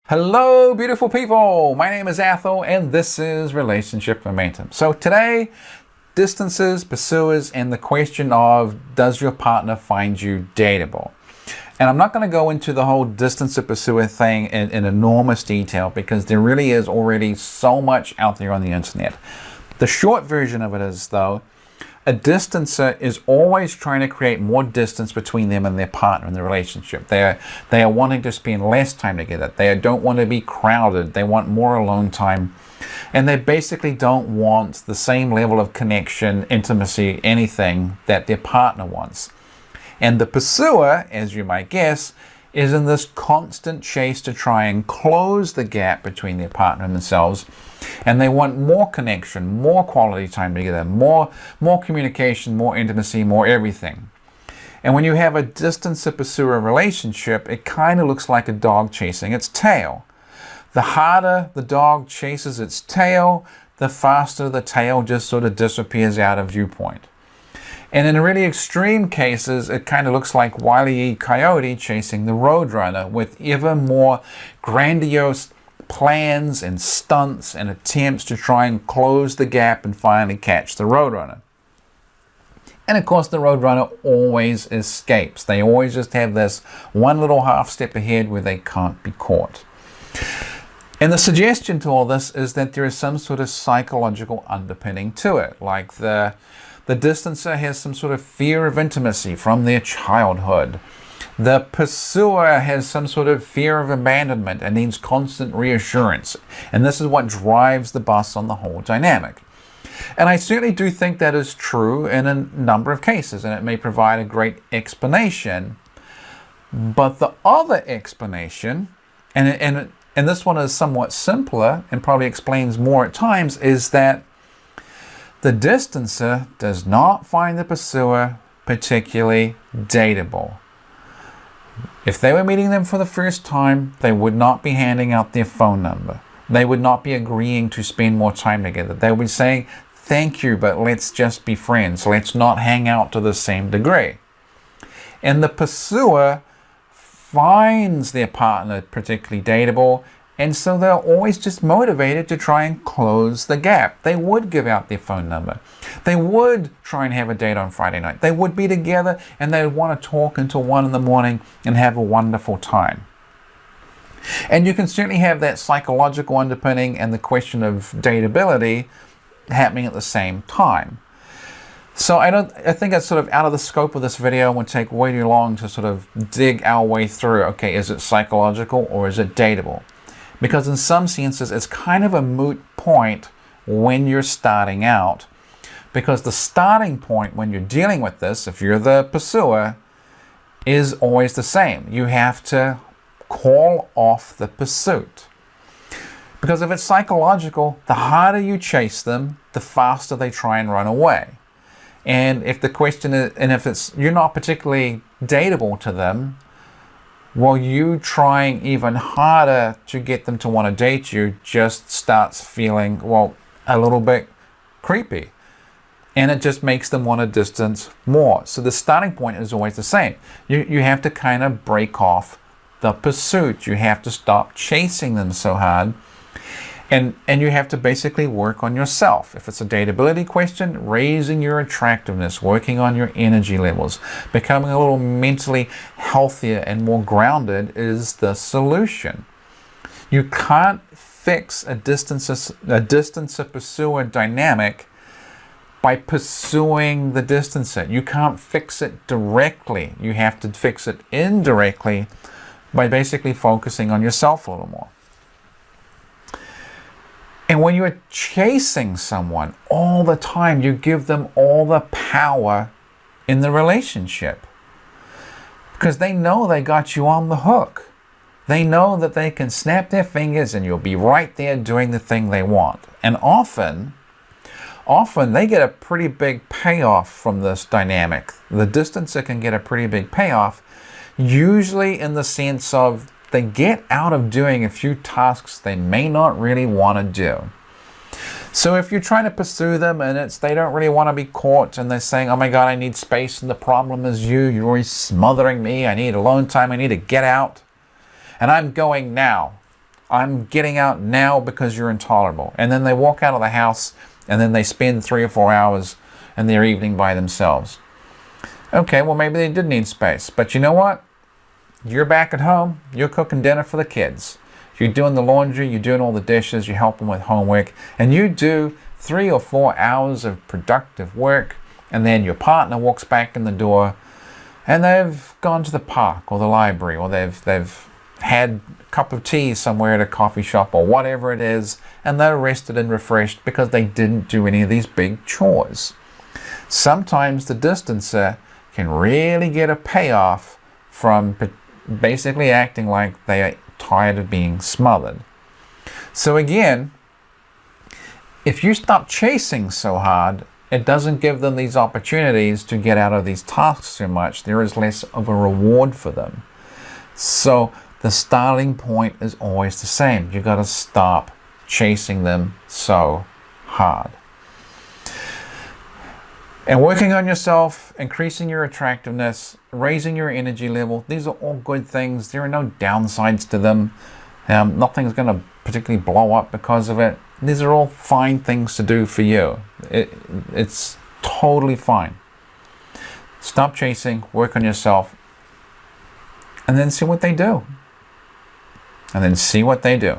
Hello, beautiful people. My name is Athol, and this is Relationship Momentum. So today, distances, pursuers, and the question of does your partner find you dateable? And I'm not going to go into the whole distancer pursuer thing in enormous detail because there really is already so much out there on the internet. The short version of it is, though, a distancer is always trying to create more distance between them and their partner in the relationship. They are wanting to spend less time together. They don't want to be crowded. They want more alone time. And they basically don't want the same level of connection, intimacy, anything that their partner wants. And the pursuer, as you might guess, is in this constant chase to try and close the gap between their partner and themselves. And they want more connection, more quality time together, more communication, more intimacy, more everything. And when you have a distancer pursuer relationship, it kind of looks like a dog chasing its tail. The harder the dog chases its tail, the faster the tail just sort of disappears out of viewpoint. And in really extreme cases, it kind of looks like Wile E. Coyote chasing the Roadrunner with ever more grandiose plans and stunts and attempts to try and close the gap and finally catch the Roadrunner. And of course, the Roadrunner always escapes. They always just have this one little half step ahead where they can't be caught. And the suggestion to all this is that there is some sort of psychological underpinning to it, like the distancer has some sort of fear of intimacy from their childhood. The pursuer has some sort of fear of abandonment and needs constant reassurance. And this is what drives the bus on the whole dynamic. And I certainly do think that is true in a number of cases, and it may provide a great explanation. But the other explanation, and this one is somewhat simpler and probably explains more at times, is that the distancer does not find the pursuer particularly dateable. If they were meeting them for the first time, they would not be handing out their phone number. They would not be agreeing to spend more time together. They would be saying, thank you, but let's just be friends. Let's not hang out to the same degree. And the pursuer finds their partner particularly dateable, and so they're always just motivated to try and close the gap. They would give out their phone number. They would try and have a date on Friday night. They would be together and they would want to talk until 1 in the morning and have a wonderful time. And you can certainly have that psychological underpinning and the question of dateability happening at the same time. So I think that's sort of out of the scope of this video and would take way too long to sort of dig our way through, okay, is it psychological or is it dateable? Because in some senses, it's kind of a moot point when you're starting out. Because the starting point when you're dealing with this, if you're the pursuer, is always the same. You have to call off the pursuit. Because if it's psychological, the harder you chase them, the faster they try and run away. And if the question is, and if it's you're not particularly dateable to them, well, you trying even harder to get them to want to date you just starts feeling, well, a little bit creepy. And it just makes them want to distance more. So the starting point is always the same. You have to kind of break off the pursuit. You have to stop chasing them so hard. And you have to basically work on yourself. If it's a dateability question, raising your attractiveness, working on your energy levels, becoming a little mentally healthier and more grounded is the solution. You can't fix a distancer pursuer dynamic by pursuing the distancer. You can't fix it directly. You have to fix it indirectly by basically focusing on yourself a little more. And when you're chasing someone all the time, you give them all the power in the relationship. Because they know they got you on the hook. They know that they can snap their fingers and you'll be right there doing the thing they want. And often they get a pretty big payoff from this dynamic. The distancer can get a pretty big payoff, usually in the sense of they get out of doing a few tasks they may not really want to do. So if you're trying to pursue them and they don't really want to be caught and they're saying, oh my God, I need space and the problem is you're always smothering me, I need alone time, I need to get out, and I'm going now. I'm getting out now because you're intolerable. And then they walk out of the house and then they spend 3 or 4 hours in their evening by themselves. Okay, well, maybe they did need space. But you know what? You're back at home. You're cooking dinner for the kids. You're doing the laundry. You're doing all the dishes. You help them with homework. And you do 3 or 4 hours of productive work. And then your partner walks back in the door and they've gone to the park or the library, or they've had a cup of tea somewhere at a coffee shop or whatever it is, and they're rested and refreshed because they didn't do any of these big chores. Sometimes the distancer can really get a payoff from basically acting like they are tired of being smothered. So again, if you stop chasing so hard, it doesn't give them these opportunities to get out of these tasks so much. There is less of a reward for them. So the starting point is always the same. You've got to stop chasing them so hard. And working on yourself, increasing your attractiveness, raising your energy level, these are all good things. There are no downsides to them. Nothing's going to particularly blow up because of it. These are all fine things to do for you. It's totally fine. Stop chasing, work on yourself, and then see what they do. And then see what they do.